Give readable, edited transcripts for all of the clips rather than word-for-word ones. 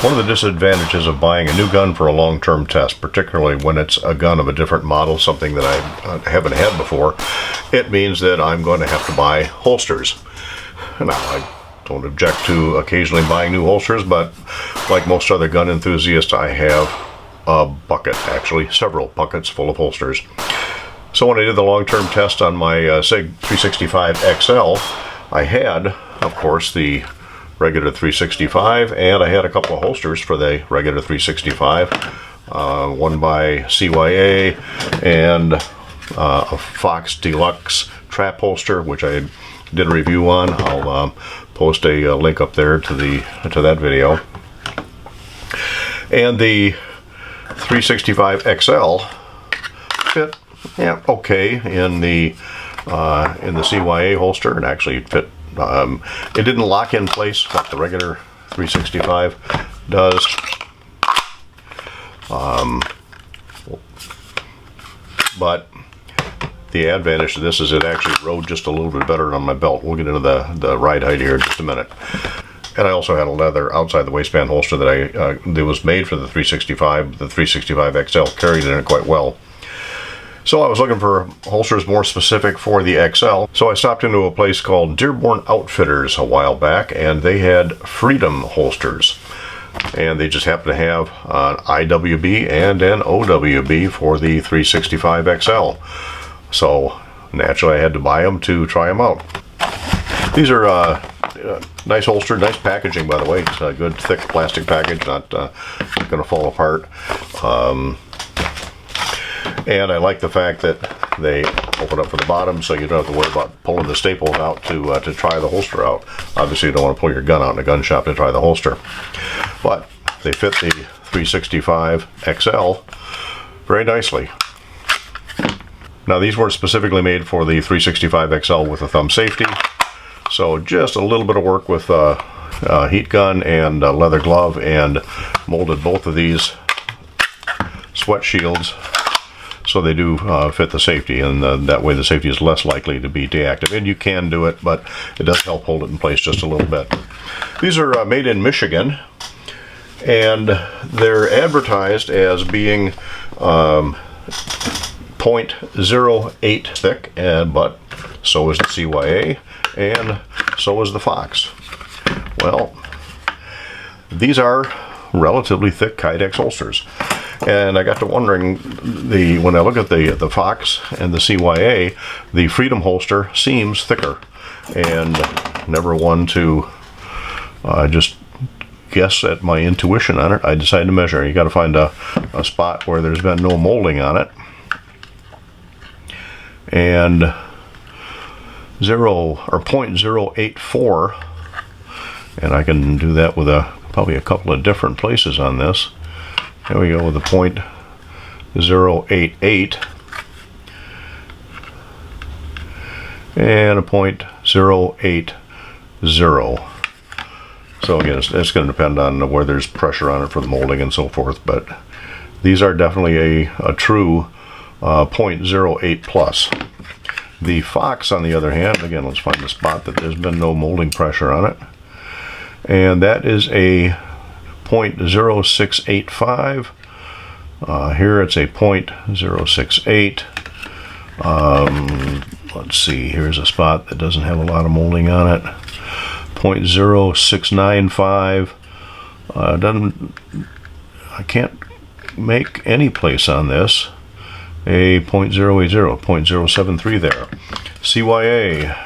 One of the disadvantages of buying a new gun for a long-term test, particularly when it's a gun of a different model, something that I haven't had before, it means that I'm going to have to buy holsters. Now, I don't object to occasionally buying new holsters, but like most other gun enthusiasts, I have a bucket, actually several buckets full of holsters. So when I did the long-term test on my Sig P365XL, I had, of course, the regular 365, and I had a couple of holsters for the regular 365, one by CYA and a Foxx Deluxe trap holster, which I did a review on. I'll post a link up there to that video. And the 365XL fit okay in the CYA holster, and actually fit. It didn't lock in place like the regular 365 does. But the advantage to this is it actually rode just a little bit better on my belt. We'll get into the ride height here in just a minute. And I also had a leather outside the waistband holster that that was made for the 365. The 365XL carried in it quite well. So I was looking for holsters more specific for the XL. So I stopped into a place called Dearborn Outfitters a while back, and they had Freedom holsters. And they just happened to have an IWB and an OWB for the 365XL. So naturally I had to buy them to try them out. These are nice holster, nice packaging, by the way. It's a good thick plastic package, not going to fall apart. And I like the fact that they open up from the bottom, so you don't have to worry about pulling the staples out to try the holster out. Obviously, you don't want to pull your gun out in a gun shop to try the holster. But they fit the 365XL very nicely. Now, these weren't specifically made for the 365XL with a thumb safety, so just a little bit of work with a heat gun and a leather glove, and molded both of these sweat shields so they do fit the safety, and that way the safety is less likely to be deactivated. You can do it, but it does help hold it in place just a little bit. These are made in Michigan, and they're advertised as being 0.08 thick, but so is the CYA, and so is the Foxx. Well, these are relatively thick Kydex holsters. And I got to wondering, when I look at the Foxx and the CYA, the Freedom holster seems thicker, and never one to just guess at my intuition on it. I decided to measure. You got to find a spot where there's been no molding on it, and 0.084, and I can do that with probably a couple of different places on this. There we go with a 0.088 and a 0.080. So again, it's going to depend on where there's pressure on it for the molding and so forth, but these are definitely a true 0.08 plus. The Foxx, on the other hand, again, let's find the spot that there's been no molding pressure on it, and that is a 0.0685. Here it's a 0.068. Let's see, here's a spot that doesn't have a lot of molding on it. 0.0695. I can't make any place on this. A 0.080, 0.073 there. CYA,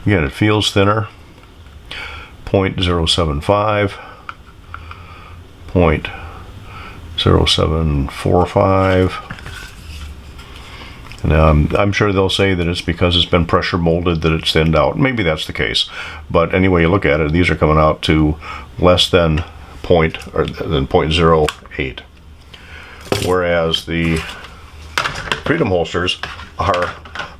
again, it feels thinner. 0.075, 0.0745. Now I'm sure they'll say that it's because it's been pressure molded that it's thinned out. Maybe that's the case, but anyway you look at it, these are coming out to less than 0.08, whereas the Freedom holsters are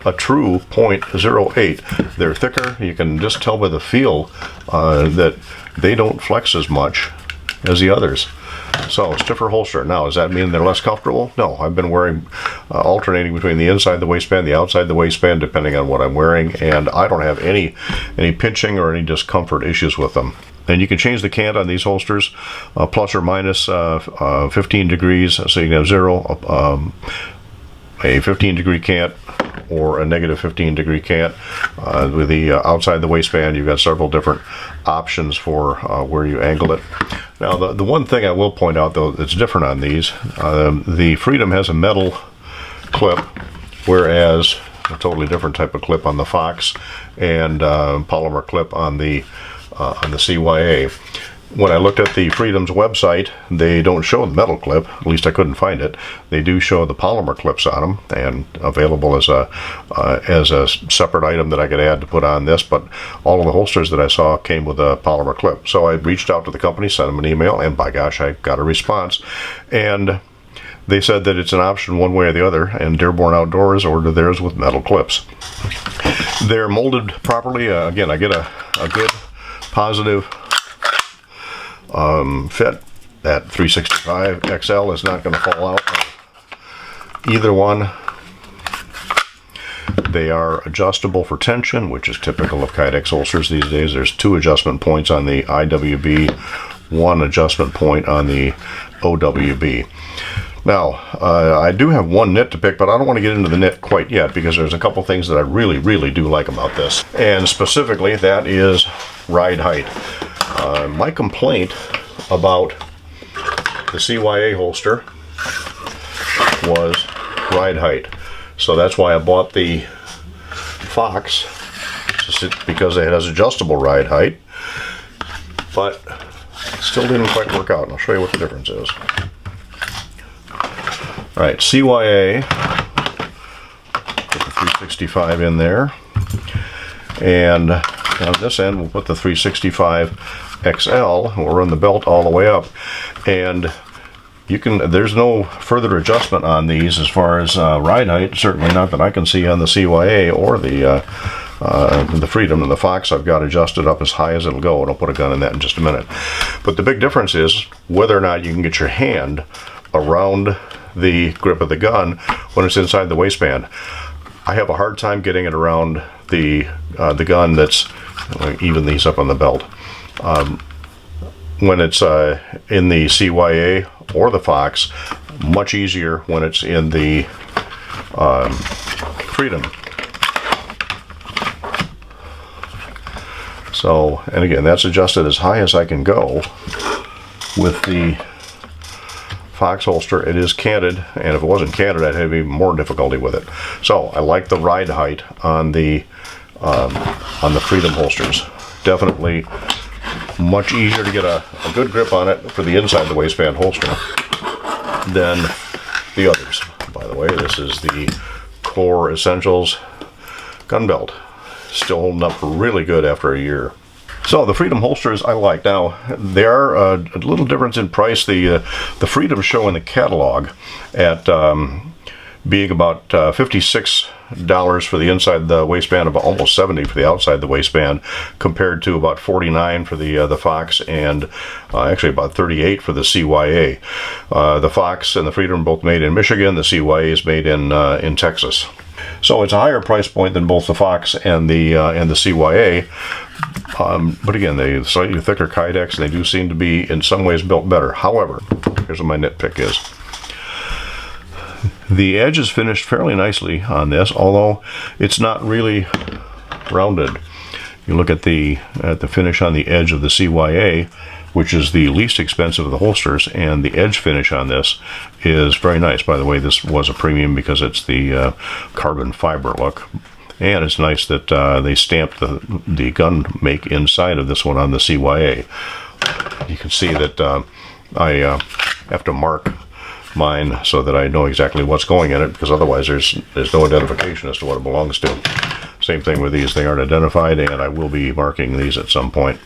a true 0.08. They're thicker. You can just tell by the feel that they don't flex as much as the others. So, stiffer holster. Now, does that mean they're less comfortable? No, I've been wearing, alternating between the inside the waistband, the outside the waistband, depending on what I'm wearing, and I don't have any pinching or any discomfort issues with them. And you can change the cant on these holsters, plus or minus 15 degrees, so you can have 0, a 15-degree cant, or a negative 15-degree cant. With the outside the waistband, you've got several different options for where you angle it. Now, the one thing I will point out, though, that's different on these, the Freedom has a metal clip, whereas a totally different type of clip on the Foxx, and polymer clip on the CYA. When I looked at the Freedom's website, they don't show the metal clip. At least I couldn't find it. They do show the polymer clips on them, and available as a separate item that I could add to put on this. But all of the holsters that I saw came with a polymer clip. So I reached out to the company, sent them an email, and by gosh, I got a response. And they said that it's an option one way or the other, and Dearborn Outdoors ordered theirs with metal clips. They're molded properly. Again, I get a good positive fit. That 365XL is not going to fall out either one. They are adjustable for tension, which is typical of Kydex holsters these days. There's 2 adjustment points on the IWB, 1 adjustment point on the OWB. Now, I do have one nit to pick, but I don't want to get into the nit quite yet, because there's a couple things that I really do like about this. And specifically, that is ride height. My complaint about the CYA holster was ride height. So that's why I bought the Foxx, because it has adjustable ride height, but it still didn't quite work out. And I'll show you what the difference is. All right, CYA, put the 365 in there, and on this end we'll put the 365XL. We'll run the belt all the way up, and there's no further adjustment on these as far as ride height. Certainly not that I can see on the CYA or the Freedom. And the Foxx I've got adjusted up as high as it'll go, and I'll put a gun in that in just a minute. But the big difference is whether or not you can get your hand around the grip of the gun when it's inside the waistband. I have a hard time getting it around the gun that's, even these up on the belt. When it's in the CYA or the Foxx, much easier when it's in the Freedom. So, and again, that's adjusted as high as I can go with the Foxx holster. It is canted, and if it wasn't canted, I'd have even more difficulty with it. So I like the ride height on the Freedom holsters. Definitely much easier to get a good grip on it for the inside the waistband holster than the others. By the way, this is the Core Essentials gun belt. Still holding up really good after a year. So the Freedom holsters I like. Now, they are a little difference in price. The Freedom show in the catalog at being about $56 for the inside the waistband, about almost $70 for the outside the waistband, compared to about $49 for the Foxx, and actually about $38 for the CYA. The Foxx and the Freedom are both made in Michigan. The CYA is made in Texas. So it's a higher price point than both the Foxx and the CYA. But again, they slightly thicker Kydex, and they do seem to be in some ways built better. However, here's what my nitpick is. The edge is finished fairly nicely on this, although it's not really rounded. You look at the finish on the edge of the CYA, which is the least expensive of the holsters, and the edge finish on this is very nice. By the way, this was a premium because it's the carbon fiber look. And it's nice that they stamped the gun make inside of this one on the CYA. You can see that I have to mark mine so that I know exactly what's going in it, because otherwise there's no identification as to what it belongs to. Same thing with these. They aren't identified, and I will be marking these at some point.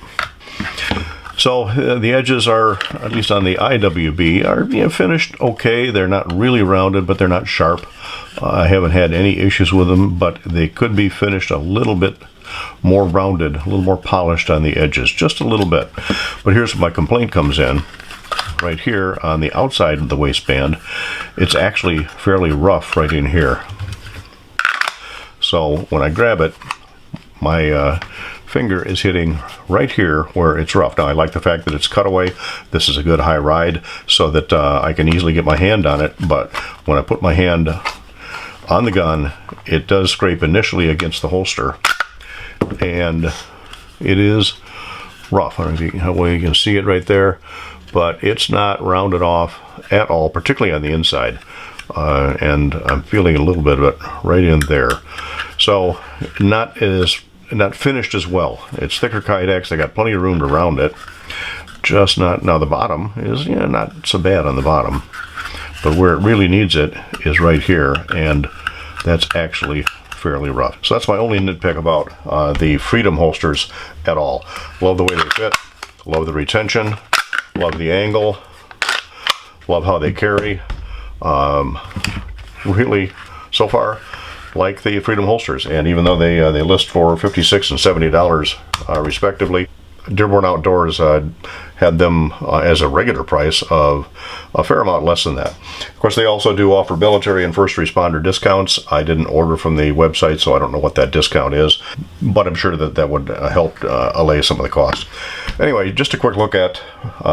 So the edges are, at least on the IWB, are finished okay. They're not really rounded, but they're not sharp. I haven't had any issues with them, but they could be finished a little bit more rounded, a little more polished on the edges, just a little bit. But here's where my complaint comes in. Right here on the outside of the waistband, it's actually fairly rough right in here. So when I grab it, my finger is hitting right here where it's rough. Now I like the fact that it's cutaway. This is a good high ride so that I can easily get my hand on it, but when I put my hand on the gun, it does scrape initially against the holster, and it is rough. I don't know how well you can see it right there, but it's not rounded off at all, particularly on the inside. And I'm feeling a little bit of it right in there. So not finished as well. It's thicker Kydex. They got plenty of room to round it. Just not. Now the bottom is not so bad on the bottom, but where it really needs it is right here, and that's actually fairly rough. So that's my only nitpick about the Freedom holsters at all. Love the way they fit. Love the retention. Love the angle. Love how they carry. Really, so far, like the Freedom holsters. And even though they list for $56 and $70 respectively, Dearborn Outdoors had them as a regular price of a fair amount less than that. Of course, they also do offer military and first responder discounts. I didn't order from the website, so I don't know what that discount is, but I'm sure that that would help allay some of the cost. Anyway, just a quick look at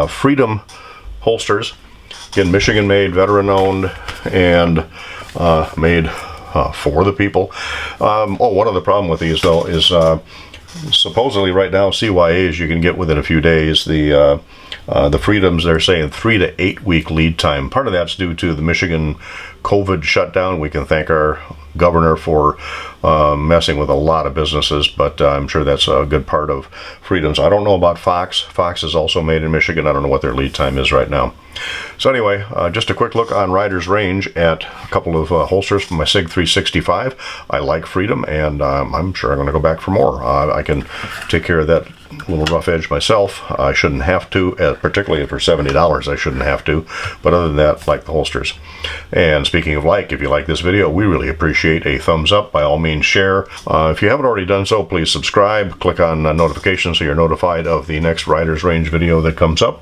Freedom holsters. Again, Michigan made, veteran owned, and made for the people. One other problem with these though is supposedly right now CYAs you can get within a few days. The Freedoms, they're saying 3 to 8 week lead time. Part of that's due to the Michigan COVID shutdown. We can thank our governor for messing with a lot of businesses, but I'm sure that's a good part of Freedoms. I don't know about Foxx. Foxx is also made in Michigan. I don't know what their lead time is right now. So anyway, just a quick look on Riders Range at a couple of holsters from my Sig 365. I like Freedom, and I'm sure I'm going to go back for more. I can take care of that little rough edge myself. I shouldn't have to, particularly for $70, I shouldn't have to, but other than that, like the holsters. And speaking of like, if you like this video, we really appreciate a thumbs up. By all means, share. If you haven't already done so, please subscribe. Click on notifications so you're notified of the next Riders Range video that comes up.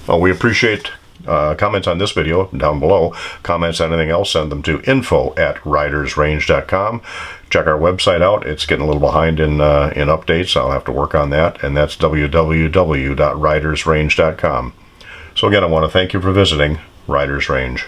We appreciate comments on this video down below. Comments on anything else, send them to info@ridersrange.com. Check our website out. It's getting a little behind in updates. I'll have to work on that, and that's www.ridersrange.com. So again, I want to thank you for visiting Riders Range.